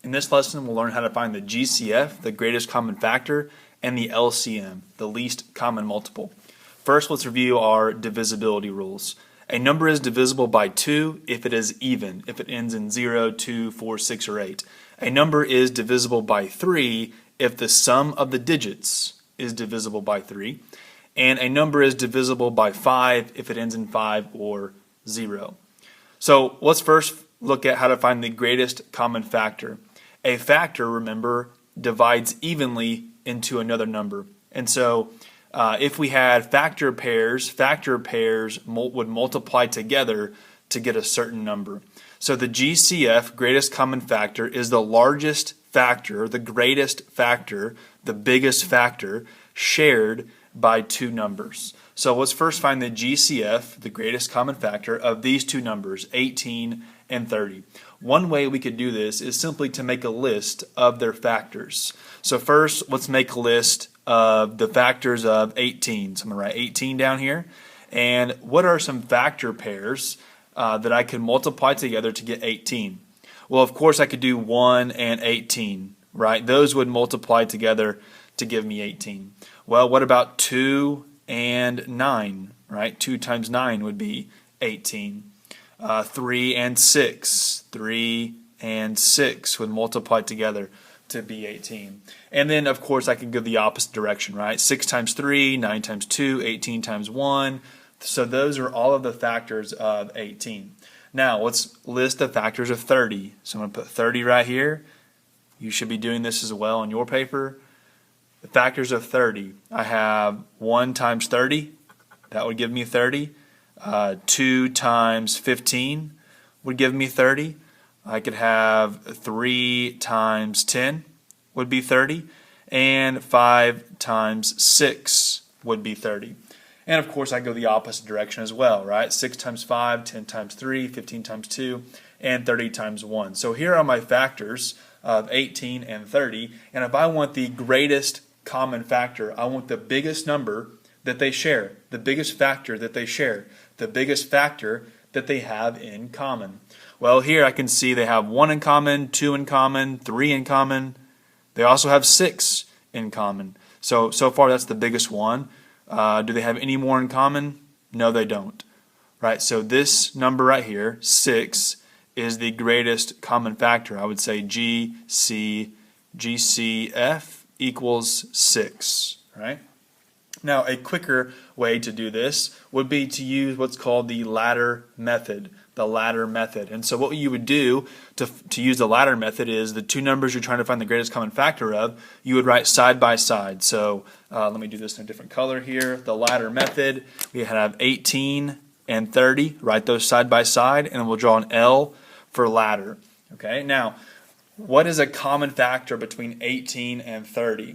In this lesson, we'll learn how to find the GCF, the greatest common factor, and the LCM, the least common multiple. First, let's review our divisibility rules. A number is divisible by 2 if it is even, if it ends in 0, 2, 4, 6, or 8. A number is divisible by 3 if the sum of the digits is divisible by 3. And a number is divisible by 5 if it ends in 5 or 0. So let's first look at how to find the greatest common factor. A factor, remember, divides evenly into another number. And so if we had factor pairs would multiply together to get a certain number. So the GCF, greatest common factor, is the largest factor, the greatest factor, the biggest factor shared by two numbers. So let's first find the GCF, the greatest common factor, of these two numbers, 18 and 30. One way we could do this is simply to make a list of their factors. So first, let's make a list of the factors of 18. So I'm going to write 18 down here. And what are some factor pairs that I can multiply together to get 18? Well, of course, I could do 1 and 18, right? Those would multiply together to give me 18. Well, what about 2 and 9, right? 2 times 9 would be 18. 3 and 6. 3 and 6 would multiply together to be 18. And then, of course, I could go the opposite direction, right? 6 times 3, 9 times 2, 18 times 1. So those are all of the factors of 18. Now, let's list the factors of 30. So I'm going to put 30 right here. You should be doing this as well on your paper. The factors of 30, I have 1 times 30, that would give me 30. 2 times 15 would give me 30. I could have 3 times 10 would be 30. And 5 times 6 would be 30. And of course I go the opposite direction as well, right? 6 times 5, 10 times 3, 15 times 2, and 30 times 1. So here are my factors of 18 and 30. And if I want the greatest common factor, I want the biggest number that they share, the biggest factor that they share, the biggest factor that they have in common. Well, here I can see they have 1 in common, 2 in common, 3 in common. They also have 6 in common. So far that's the biggest one. Do they have any more in common? No, they don't. Right? So this number right here, 6, is the greatest common factor. I would say GCF equals 6, right? Now, a quicker way to do this would be to use what's called the ladder method. And so what you would do to use the ladder method is the two numbers you're trying to find the greatest common factor of, you would write side by side. So let me do this in a different color here. The ladder method, we have 18 and 30. Write those side by side, and we'll draw an L for ladder. Okay, now, what is a common factor between 18 and 30?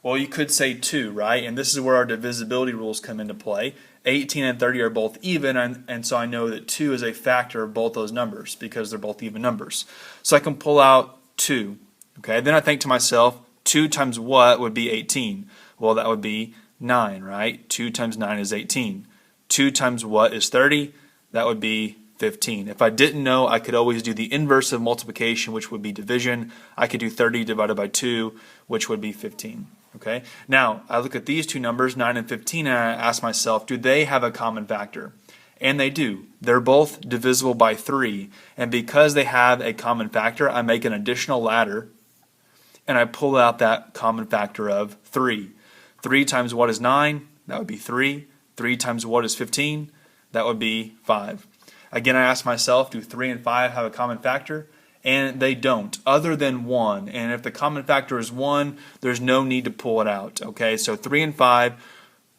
Well, you could say 2, right? And this is where our divisibility rules come into play. 18 and 30 are both even, and so I know that 2 is a factor of both those numbers because they're both even numbers. So I can pull out 2. Okay, then I think to myself, 2 times what would be 18? Well, that would be 9, right? 2 times 9 is 18. 2 times what is 30? That would be 15. If I didn't know, I could always do the inverse of multiplication, which would be division. I could do 30 divided by 2, which would be 15. Okay. Now, I look at these two numbers, 9 and 15, and I ask myself, do they have a common factor? And they do. They're both divisible by 3. And because they have a common factor, I make an additional ladder, and I pull out that common factor of 3. 3 times what is 9? That would be 3. 3 times what is 15? That would be 5. Again, I ask myself, do 3 and 5 have a common factor? And they don't, other than 1. And if the common factor is 1, there's no need to pull it out. Okay, so 3 and 5,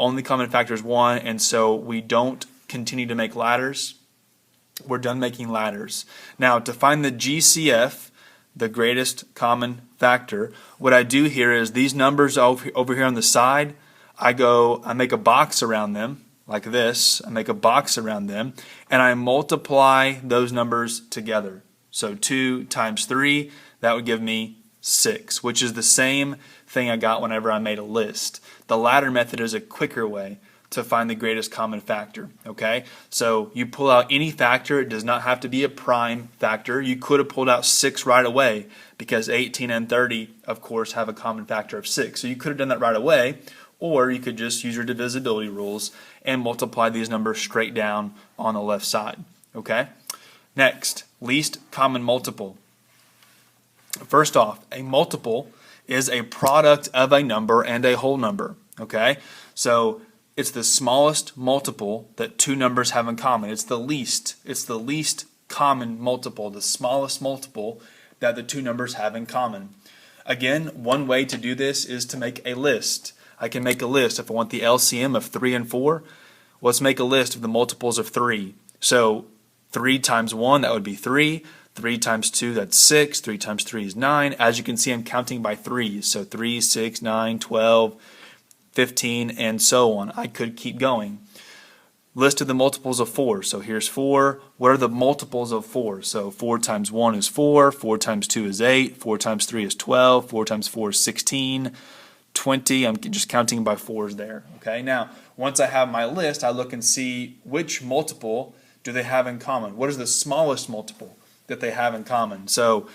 only common factor is 1, and so we don't continue to make ladders. We're done making ladders. Now, to find the GCF, the greatest common factor, what I do here is these numbers over here on the side, I make a box around them, like this. I make a box around them, and I multiply those numbers together. So 2 times 3, that would give me 6, which is the same thing I got whenever I made a list. The ladder method is a quicker way. to find the greatest common factor, okay? So you pull out any factor. It does not have to be a prime factor. You could have pulled out 6 right away because 18 and 30, of course, have a common factor of 6. So you could have done that right away, or you could just use your divisibility rules and multiply these numbers straight down on the left side, okay? Next, least common multiple. First off, a multiple is a product of a number and a whole number, okay? So it's the smallest multiple that two numbers have in common. It's the least common multiple, the smallest multiple that the two numbers have in common. Again, one way to do this is to make a list. I can make a list. If I want the LCM of 3 and 4, let's make a list of the multiples of 3. So 3 times 1, that would be 3. 3 times 2, that's 6. 3 times 3 is 9. As you can see, I'm counting by 3s. So 3, 6, 9, 12, 15, and so on. I could keep going. List of the multiples of 4. So here's 4. What are the multiples of 4? So 4 times 1 is 4. 4 times 2 is 8. 4 times 3 is 12. 4 times 4 is 16. 20. I'm just counting by 4s there. Okay. Now, once I have my list, I look and see which multiple do they have in common. What is the smallest multiple that they have in common? So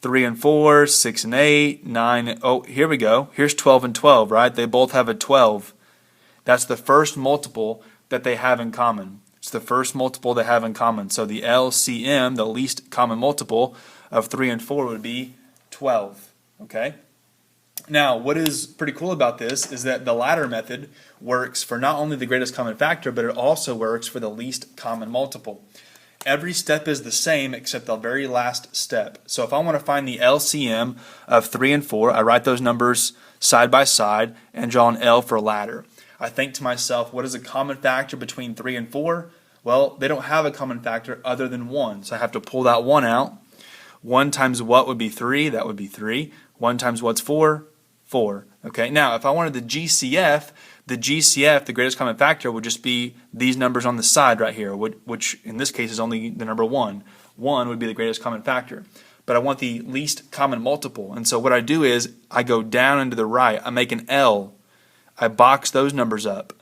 3 and 4, 6 and 8, 9. Oh, here we go. Here's 12 and 12, right? They both have a 12. That's the first multiple that they have in common. It's the first multiple they have in common. So the LCM, the least common multiple of 3 and 4, would be 12. Okay? Now, what is pretty cool about this is that the ladder method works for not only the greatest common factor, but it also works for the least common multiple. Every step is the same except the very last step. So if I want to find the LCM of 3 and 4, I write those numbers side by side and draw an L for ladder. I think to myself, what is a common factor between 3 and 4? Well, they don't have a common factor other than 1. So I have to pull that 1 out. 1 times what would be 3? That would be 3. 1 times what's 4? 4. Okay, now if I wanted the GCF, the greatest common factor, would just be these numbers on the side right here, which in this case is only the number 1. 1 would be the greatest common factor. But I want the least common multiple. And so what I do is I go down and to the right. I make an L. I box those numbers up.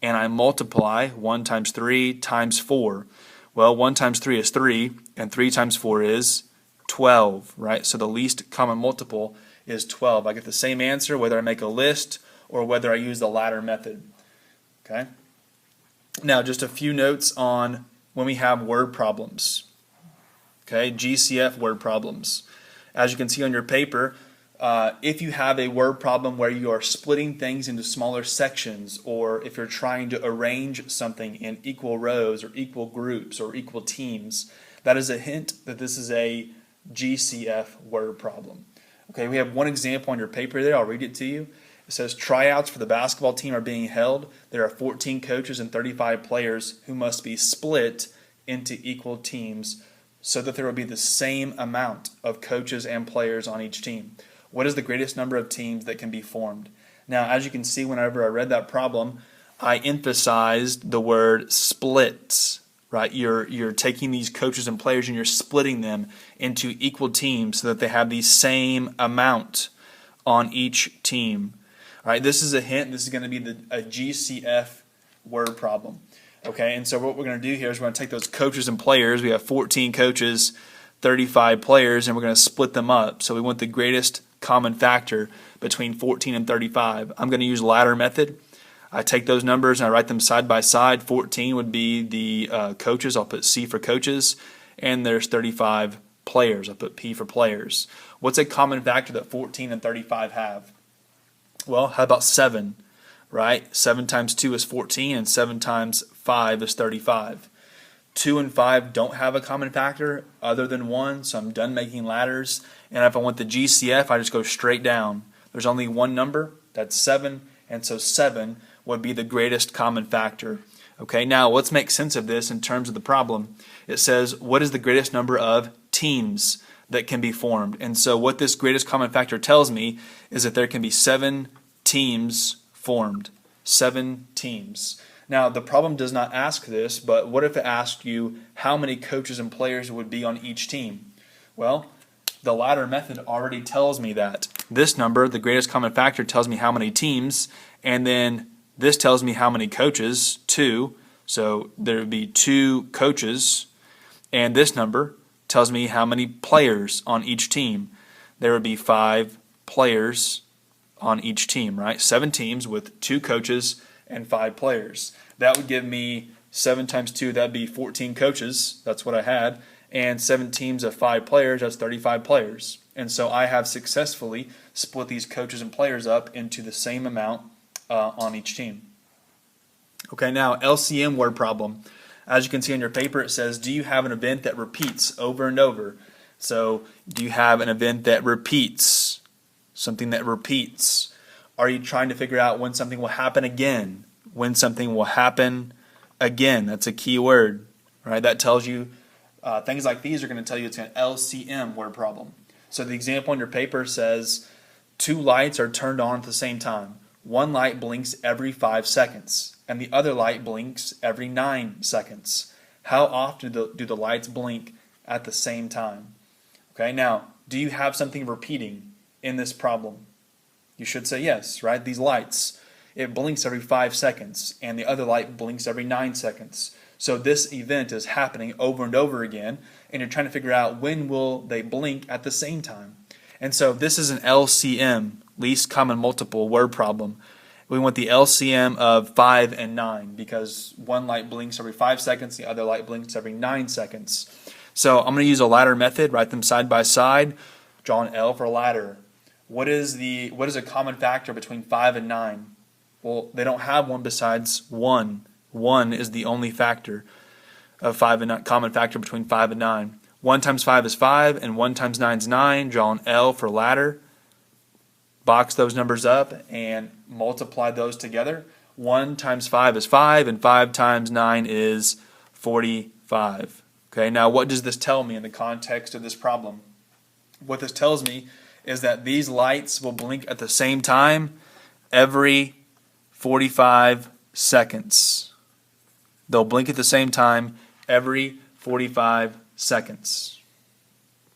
And I multiply 1 times 3 times 4. Well, 1 times 3 is 3. And 3 times 4 is 12, right? So the least common multiple is 12. I get the same answer whether I make a list or whether I use the ladder method. Okay. Now, just a few notes on when we have word problems. Okay, GCF word problems. As you can see on your paper, if you have a word problem where you are splitting things into smaller sections, or if you're trying to arrange something in equal rows or equal groups or equal teams, that is a hint that this is a GCF word problem. Okay, we have one example on your paper there. I'll read it to you. It says tryouts for the basketball team are being held. There are 14 coaches and 35 players who must be split into equal teams so that there will be the same amount of coaches and players on each team. What is the greatest number of teams that can be formed? Now, as you can see, whenever I read that problem, I emphasized the word split. Right, you're taking these coaches and players and you're splitting them into equal teams so that they have the same amount on each team. All right, this is a hint. This is going to be a GCF word problem. Okay, and so what we're going to do here is we're going to take those coaches and players. We have 14 coaches, 35 players, and we're going to split them up. So we want the greatest common factor between 14 and 35. I'm going to use ladder method. I take those numbers and I write them side by side. 14 would be the coaches. I'll put C for coaches. And there's 35 players. I'll put P for players. What's a common factor that 14 and 35 have? Well, how about 7? Right? 7 times 2 is 14 and 7 times 5 is 35. 2 and 5 don't have a common factor other than 1, so I'm done making ladders. And if I want the GCF, I just go straight down. There's only one number. That's 7. And so 7 would be the greatest common factor. Okay, now let's make sense of this in terms of the problem. It says, what is the greatest number of teams that can be formed? And so what this greatest common factor tells me is that there can be 7 teams formed. 7 teams. Now, the problem does not ask this, but what if it asked you how many coaches and players would be on each team? Well, the ladder method already tells me that. This number, the greatest common factor, tells me how many teams, and then This tells me how many coaches, 2. So there would be 2 coaches. And this number tells me how many players on each team. There would be 5 players on each team, right? 7 teams with 2 coaches and 5 players. That would give me 7 times 2, that'd be 14 coaches. That's what I had. And 7 teams of 5 players, that's 35 players. And so I have successfully split these coaches and players up into the same amount on each team. Okay, now LCM word problem. As you can see on your paper, it says, do you have an event that repeats over and over? So, do you have an event that repeats? Something that repeats. Are you trying to figure out when something will happen again? When something will happen again. That's a key word, right? That tells you, things like these are going to tell you it's an LCM word problem. So the example on your paper says, 2 lights are turned on at the same time. One light blinks every 5 seconds, and the other light blinks every 9 seconds. How often do the lights blink at the same time? Okay, now, do you have something repeating in this problem? You should say yes, right? These lights, it blinks every 5 seconds, and the other light blinks every 9 seconds. So this event is happening over and over again, and you're trying to figure out when will they blink at the same time. And so this is an LCM, least common multiple word problem. We want the LCM of 5 and 9 because one light blinks every 5 seconds, the other light blinks every 9 seconds. So I'm going to use a ladder method, write them side by side, draw an L for ladder. What is a common factor between 5 and 9? Well, they don't have one besides 1. 1 is the only factor of 5 and 9, common factor between 5 and 9. 1 times 5 is 5, and 1 times 9 is 9. Draw an L for ladder. Box those numbers up and multiply those together. 1 times 5 is 5, and 5 times 9 is 45. Okay, now what does this tell me in the context of this problem? What this tells me is that these lights will blink at the same time every 45 seconds. They'll blink at the same time every 45 seconds.